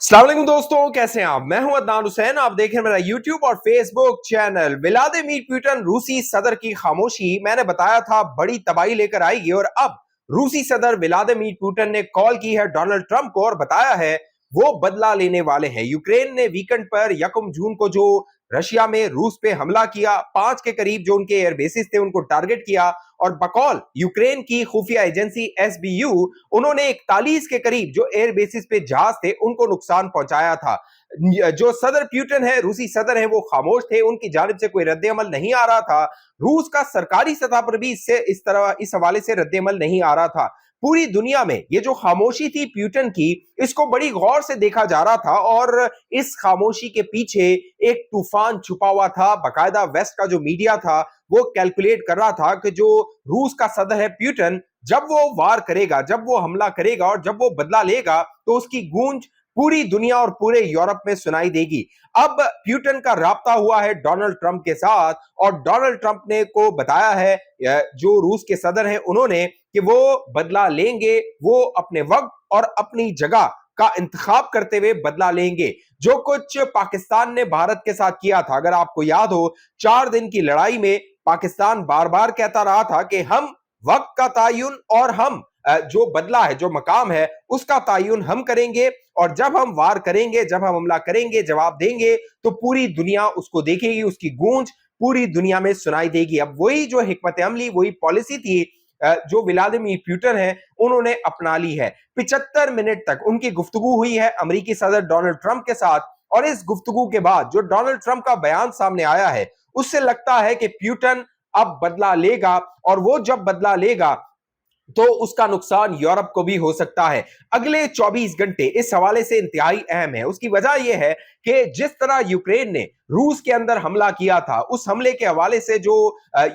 अस्सलाम वालेकुम दोस्तों, कैसे हैं आप? मैं हूं अदनान हुसैन। आप देख रहे हैं मेरा यूट्यूब और फेसबुक चैनल। व्लादिमीर पुतिन रूसी सदर की खामोशी मैंने बताया था बड़ी तबाही लेकर आएगी, और अब रूसी सदर व्लादिमीर पुतिन ने कॉल की है डोनाल्ड ट्रंप को और बताया है वो बदला लेने वाले हैं। यूक्रेन ने वीकेंड पर 1 जून को जो रशिया में रूस पे हमला किया, 5 के करीब जो उनके एयर बेसिस थे उनको टारगेट किया, और बकौल यूक्रेन की खुफिया एजेंसी एसबीयू उन्होंने 41 के करीब जो एयर बेसिस पे जहाज थे उनको नुकसान पहुंचाया था। जो सदर पुतिन है, रूसी सदर है, वो खामोश थे, उनकी जानिब से कोई रद्द-ए-अमल नहीं आ रहा था। रूस का सरकारी सतह पर भी इससे इस हवाले से रद्द-ए-अमल नहीं आ रहा था। पूरी दुनिया में ये जो खामोशी थी पुतिन की, इसको बड़ी गौर से देखा जा रहा था, और इस खामोशी के पीछे एक तूफान छुपा हुआ था। बाकायदा वेस्ट का जो मीडिया था वो कैलकुलेट कर रहा था कि जो रूस का सदर है पुतिन, जब वो वार करेगा, जब वो हमला करेगा और जब वो बदला लेगा, तो उसकी गूंज पूरी दुनिया और पूरे यूरोप में सुनाई देगी। अब पुतिन का राब्ता हुआ है डोनाल्ड ट्रंप के साथ, और डोनाल्ड ट्रंप ने को बताया है जो रूस के सदर हैं उन्होंने, कि वो बदला लेंगे, वो अपने वक्त और अपनी जगह का इंतखाब करते हुए बदला लेंगे। जो कुछ पाकिस्तान ने भारत के साथ किया था, अगर आपको याद हो, 4 दिन की लड़ाई में पाकिस्तान बार बार कहता रहा था कि हम वक्त का तायुन और हम जो बदला है, जो मकाम है, उसका तायुन हम करेंगे, और जब हम वार करेंगे, जब हम हमला करेंगे, जवाब देंगे, तो पूरी दुनिया उसको देखेगी, उसकी गूंज पूरी दुनिया में सुनाई देगी। अब वही जो हिकमत अमली, वही पॉलिसी थी जो व्लादिमीर पुतिन है उन्होंने अपना ली है। 75 मिनट तक उनकी गुफ्तगू हुई है अमेरिकी सदर डोनाल्ड ट्रंप के साथ, और इस गुफ्तगू के बाद जो डोनाल्ड ट्रंप का बयान सामने आया है, उससे लगता है कि पुतिन अब बदला लेगा, और वो जब बदला लेगा तो उसका नुकसान यूरोप को भी हो सकता है। अगले 24 घंटे इस हवाले से इंतहाई अहम है। उसकी वजह यह है कि जिस तरह यूक्रेन ने रूस के अंदर हमला किया था, उस हमले के हवाले से जो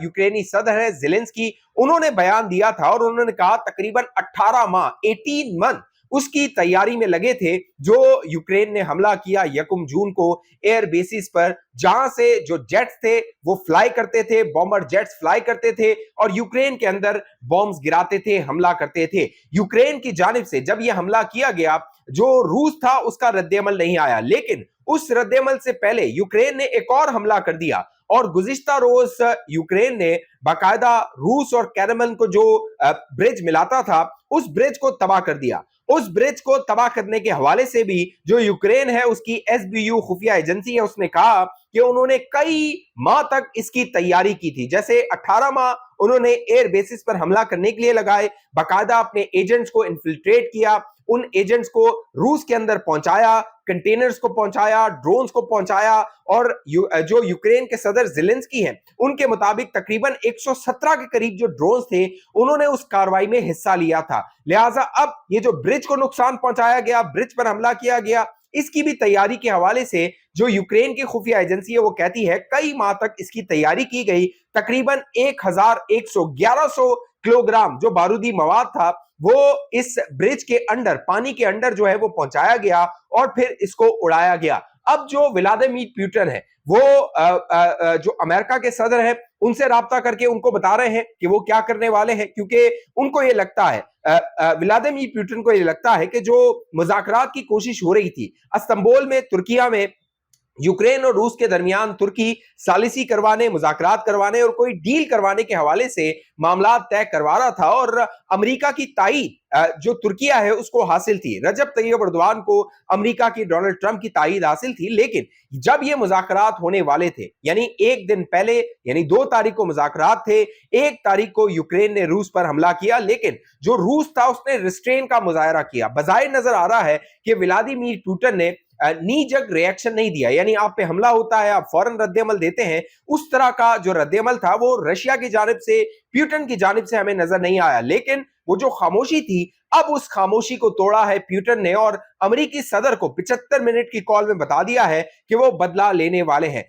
यूक्रेनी सदर है ज़ेलेंस्की, उन्होंने बयान दिया था, और उन्होंने कहा तकरीबन 18 माह 18 मंथ उसकी तैयारी में लगे थे। जो यूक्रेन ने हमला किया 1 जून को एयर बेसिस पर, जहां से जो जेट्स थे वो फ्लाई करते थे, बॉम्बर जेट्स फ्लाई करते थे और यूक्रेन के अंदर बॉम्ब्स गिराते थे, हमला करते थे। यूक्रेन की जानिब से जब यह हमला किया गया, जो रूस था उसका रद्द-ए-अमल नहीं आया, लेकिन उस रद्द-ए-अमल से पहले यूक्रेन ने एक और हमला कर दिया, और गुज़िश्ता रोज यूक्रेन ने बाकायदा रूस और कैरेमन को जो ब्रिज मिलाता था, उस ब्रिज को तबाह कर दिया। उस ब्रिज को तबाह करने के हवाले से भी जो यूक्रेन है, उसकी एसबीयू खुफिया एजेंसी है, उसने कहा कि उन्होंने कई माह तक इसकी तैयारी की थी। जैसे 18 माह उन्होंने एयर बेसिस पर हमला करने के लिए लगाए, बाकायदा अपने एजेंट्स को इन्फिल्ट्रेट किया, उन एजेंट्स को रूस के अंदर पहुंचाया, कंटेनर्स को पहुंचाया, ड्रोन्स को पहुंचाया, और जो यूक्रेन के सदर ज़ेलेंस्की हैं उनके मुताबिक तकरीबन 117 के करीब जो ड्रोन्स थे उन्होंने उस कार्रवाई में हिस्सा लिया था। लिहाजा अब ये जो ब्रिज को नुकसान पहुंचाया गया, ब्रिज पर हमला किया गया, इसकी भी तैयारी के हवाले से जो यूक्रेन की खुफिया एजेंसी है वो कहती है कई माह तक इसकी तैयारी की गई। तकरीबन 1100 किलोग्राम जो बारूदी मवाद था वो इस ब्रिज के अंदर, पानी के अंदर जो है वो पहुंचाया गया, और फिर इसको उड़ाया गया। अब जो व्लादिमीर पुतिन है वो जो अमेरिका के सदर है उनसे राब्ता करके उनको बता रहे हैं कि वो क्या करने वाले हैं, क्योंकि उनको ये लगता है, व्लादिमीर पुतिन को ये लगता है कि जो मुज़ाकरात की कोशिश हो रही थी इस्तांबुल में, तुर्किया में, यूक्रेन और रूस के दरमियान तुर्की सालिसी करवाने, मुज़ाकरात करवाने और कोई डील करवाने के हवाले से मामला तय करवा रहा था, और अमेरिका की ताईद जो तुर्किया है उसको हासिल थी। रजब तैयब अर्दोआन को अमेरिका की, डोनाल्ड ट्रंप की ताईद हासिल थी। लेकिन जब ये मुज़ाकरात होने वाले थे, यानी एक दिन पहले, यानी 2 तारीख को मुज़ाकरात थे, 1 तारीख को यूक्रेन ने रूस पर हमला किया, लेकिन जो रूस था उसने रिस्ट्रेन का मुजाहरा किया। बज़ाहिर नजर आ रहा है कि व्लादिमीर पुतिन ने नी जग रिएक्शन नहीं दिया, यानी आप पे हमला होता है आप फौरन रद्द-ए-अमल देते हैं, उस तरह का जो रद्द-ए-अमल था वो रशिया की जानिब से, पुतिन की जानिब से हमें नजर नहीं आया। लेकिन वो जो खामोशी थी, अब उस खामोशी को तोड़ा है पुतिन ने, और अमेरिकी सदर को 75 मिनट की कॉल में बता दिया है कि वो बदला लेने वाले हैं।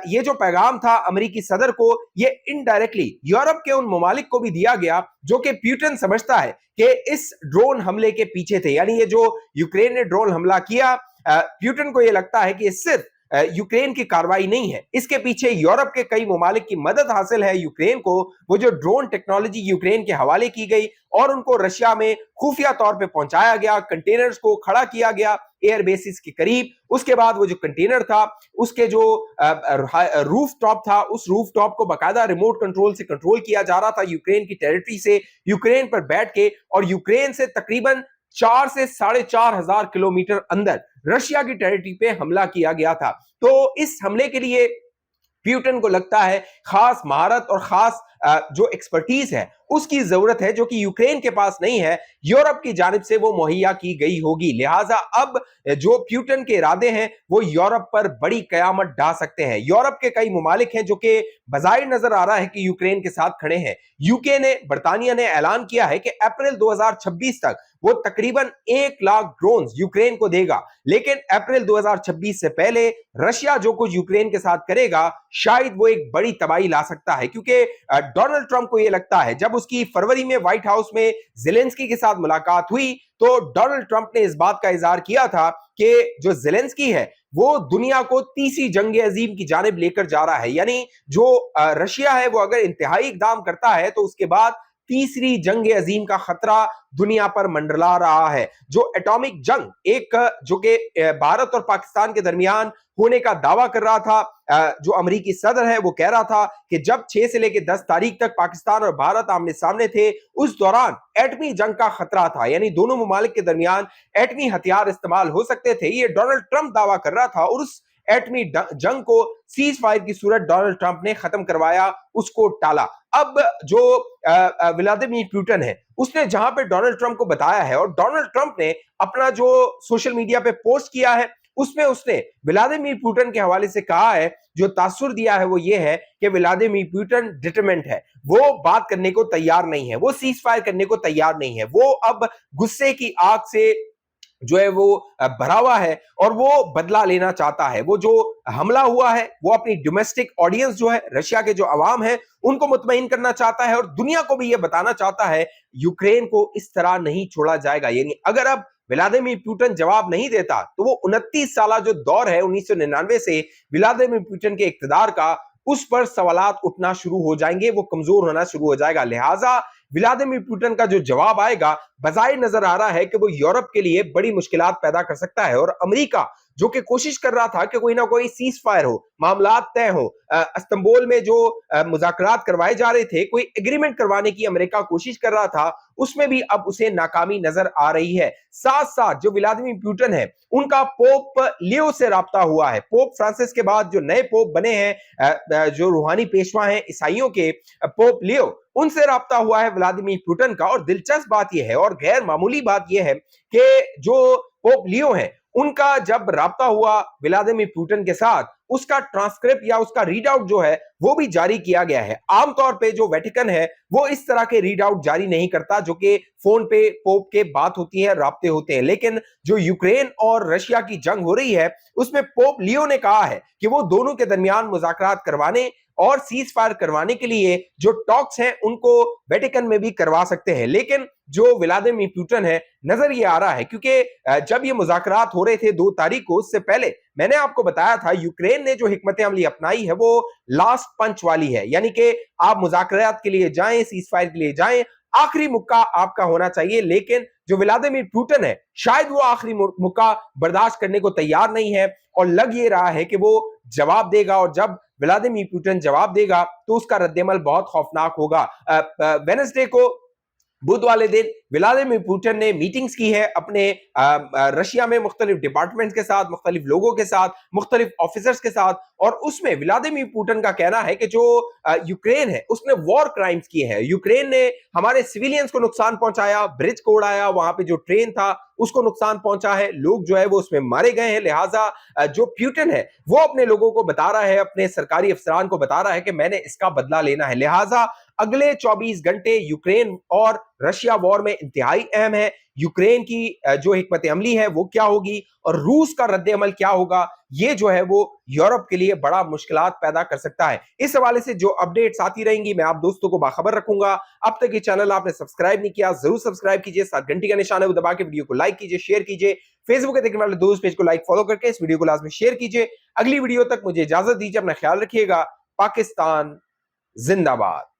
ये जो पैगाम था अमेरिकी सदर को, ये इनडायरेक्टली यूरोप के उन ममालिक को भी दिया गया जो कि पुतिन समझता है कि इस ड्रोन हमले के पीछे थे। यानी ये जो यूक्रेन ने ड्रोन हमला किया, पुतिन को ये लगता है कि सिर्फ यूक्रेन की कार्रवाई नहीं है, इसके पीछे यूरोप के कई ममालिक की मदद हासिल है यूक्रेन को। वो जो ड्रोन टेक्नोलॉजी यूक्रेन के हवाले की गई और उनको रशिया में खुफिया तौर पे पहुंचाया गया, कंटेनर्स को खड़ा किया गया एयर बेसिस के करीब। उसके बाद वो जो कंटेनर था उसके जो रूफ टॉप था, उस रूफ टॉप को बाकायदा रिमोट कंट्रोल से कंट्रोल किया जा रहा था यूक्रेन की टेरिटरी से, यूक्रेन पर बैठ के, और यूक्रेन से तकरीबन 4 से 4,500 किलोमीटर अंदर रशिया की टेरिटरी पे हमला किया गया था। तो इस हमले के लिए प्यूटन को लगता है खास महारत और खास जो एक्सपर्टीज है उसकी जरूरत है, जो कि यूक्रेन के पास नहीं है, यूरोप की जानिब से वो मुहैया की गई होगी। लिहाजा अब जो प्यूटन के इरादे हैं वो यूरोप पर बड़ी कयामत ढा सकते हैं। यूरोप के कई मुमालिक हैं जो कि बज़ाहिर नजर आ रहा है कि यूक्रेन के साथ खड़े हैं। यूके ने, बरतानिया ने ऐलान किया है कि अप्रैल 2026 तक वो तकरीबन 1 लाख ड्रोन्स यूक्रेन को देगा, लेकिन अप्रैल 2026 से पहले रशिया जो कुछ यूक्रेन के साथ करेगा शायद वो एक बड़ी तबाही ला सकता है, क्योंकि डोनाल्ड ट्रंप को यह लगता है, जब उसकी फरवरी में व्हाइट हाउस में ज़ेलेंस्की के साथ मुलाकात हुई तो डोनाल्ड ट्रंप ने इस बात का इजहार किया था कि जो ज़ेलेंस्की है वो दुनिया को तीसरी जंग अजीम की जानिब लेकर जा रहा है। यानी जो रशिया है वो अगर इंतहाई इकदाम करता है तो उसके बाद तीसरी जंग अजीम का खतरा दुनिया पर मंडरा रहा है। जो एटॉमिक जंग एक जो कि भारत और पाकिस्तान के दरमियान होने का दावा कर रहा था, जो अमेरिकी सदर है वो कह रहा था कि जब 6 से लेकर 10 तारीख तक पाकिस्तान और भारत आमने सामने थे उस दौरान एटमी जंग का खतरा था, यानी दोनों मुमालिक के दरमियान एटमी हथियार इस्तेमाल हो सकते थे। ये डोनाल्ड ट्रंप दावा कर रहा था और उस एटमी जंग को सीज फायर की सूरत डोनाल्ड ट्रंप ने खत्म करवाया, उसको टाला। अब जो व्लादिमीर पुतिन है उसने जहां पे डोनाल्ड ट्रंप को बताया है, और डोनाल्ड ट्रंप ने अपना जो सोशल मीडिया पे पोस्ट किया है उसमें उसने व्लादिमीर पुतिन के हवाले से कहा है, जो तासुर दिया है वो ये है कि व्लादिमीर पुतिन डिटरमेंट है, वो बात करने को तैयार नहीं है, वो सीज फायर करने को तैयार नहीं है, वो अब गुस्से की आग से जो है वो भरा हुआ है और वो बदला लेना चाहता है। वो जो हमला हुआ है वो अपनी डोमेस्टिक ऑडियंस जो है, रशिया के जो अवाम है उनको मुतमईन करना चाहता है और दुनिया को भी ये बताना चाहता है यूक्रेन को इस तरह नहीं छोड़ा जाएगा। यानी अगर अब व्लादिमीर पुतिन जवाब नहीं देता तो वो 29 साल जो दौर है 1999 से व्लादिमीर पुतिन के इक्तदार का, उस पर सवालात उठना शुरू हो जाएंगे, वो कमजोर होना शुरू हो जाएगा। लिहाजा व्लादिमीर पुतिन का जो जवाब आएगा बज़ाहिर नजर आ रहा है कि वो यूरोप के लिए बड़ी मुश्किलात पैदा कर सकता है। और अमेरिका जो कि कोशिश कर रहा था कि कोई ना कोई सीज फायर हो, मामलात तय हो, इस्तांबुल में जो मुज़ाकरात करवाए जा रहे थे, कोई एग्रीमेंट करवाने की अमेरिका कोशिश कर रहा था, उसमें भी अब उसे नाकामी नजर आ रही है। साथ साथ जो व्लादिमीर पुतिन है उनका पोप लियो से राब्ता हुआ है। पोप फ्रांसिस के बाद जो नए पोप बने हैं, जो रूहानी पेशवा हैं ईसाइयों के, पोप लियो, उनसे राब्ता हुआ है व्लादिमीर पुतिन का। और दिलचस्प बात यह है और गैर मामूली बात यह है कि जो पोप लियो है उनका जब राब्ता हुआ व्लादिमीर पुतिन के साथ, उसका ट्रांसक्रिप्ट या उसका रीड आउट जो है वो भी जारी किया गया है। आमतौर पे जो वेटिकन है वो इस तरह के रीड आउट जारी नहीं करता, जो कि फोन पे पोप के बात होती है, राब्ते होते हैं। लेकिन जो यूक्रेन और रशिया की जंग हो रही है उसमें पोप लियो ने कहा है कि वो दोनों के दरमियान मुज़ाकरात करवाने और सीज फायर करवाने के लिए जो टॉक्स हैं उनको वेटिकन में भी करवा सकते हैं। लेकिन जो व्लादिमीर पुतिन है, नजर ये आ रहा है, क्योंकि जब ये मुज़ाकरात हो रहे थे 2 तारीख को, उससे पहले मैंने आपको बताया था यूक्रेन ने जो हिकमत अमली अपनाई है वो लास्ट पंच वाली है, यानी कि आप मुज़ाकरात के लिए जाएं, सीज फायर के लिए जाएं, आखिरी मुक्का आपका होना चाहिए। लेकिन जो व्लादिमीर पुतिन है शायद वो आखिरी मुक्का बर्दाश्त करने को तैयार नहीं है और लग ये रहा है कि वो जवाब देगा, और जब व्लादिमीर पुतिन जवाब देगा तो उसका रद्देमल बहुत खौफनाक होगा। वेडनेसडे को, बुध वाले दिन, व्लादिमीर पुतिन ने मीटिंग्स की है अपने रशिया में मुख्तलिफ डिपार्टमेंट्स के साथ, मुख्तलिफ लोगों के साथ, मुख्तलिफ ऑफिसर्स के साथ, और उसमें व्लादिमीर पुतिन का कहना है कि जो यूक्रेन है उसने वॉर क्राइम्स किए हैं, यूक्रेन ने हमारे सिविलियंस को नुकसान पहुंचाया, ब्रिज को उड़ाया, वहां पे जो ट्रेन था उसको नुकसान पहुंचा है, लोग जो है वो उसमें मारे गए हैं। लिहाजा जो पुतिन है वो अपने लोगों को बता रहा है, अपने सरकारी अफसरान को बता रहा है कि मैंने इसका बदला लेना है। लिहाजा अगले 24 घंटे यूक्रेन और रशिया वॉर में इंतहाई अहम है। यूक्रेन की जो हिकमत अमली है वो क्या होगी और रूस का रद्द अमल क्या होगा, ये जो है वो यूरोप के लिए बड़ा मुश्किलात पैदा कर सकता है। इस हवाले से जो अपडेट्स आती रहेंगी मैं आप दोस्तों को बाखबर रखूंगा। अब तक ये चैनल आपने सब्सक्राइब नहीं किया, जरूर सब्सक्राइब कीजिए, साथ घंटी का निशान है वो दबा के वीडियो को लाइक कीजिए, शेयर कीजिए, फेसबुक पे देखने वाले दोस्त पेज को लाइक फॉलो करके इस वीडियो को लाजमी शेयर कीजिए। अगली वीडियो तक मुझे इजाजत दीजिए, अपना ख्याल रखिएगा। पाकिस्तान जिंदाबाद।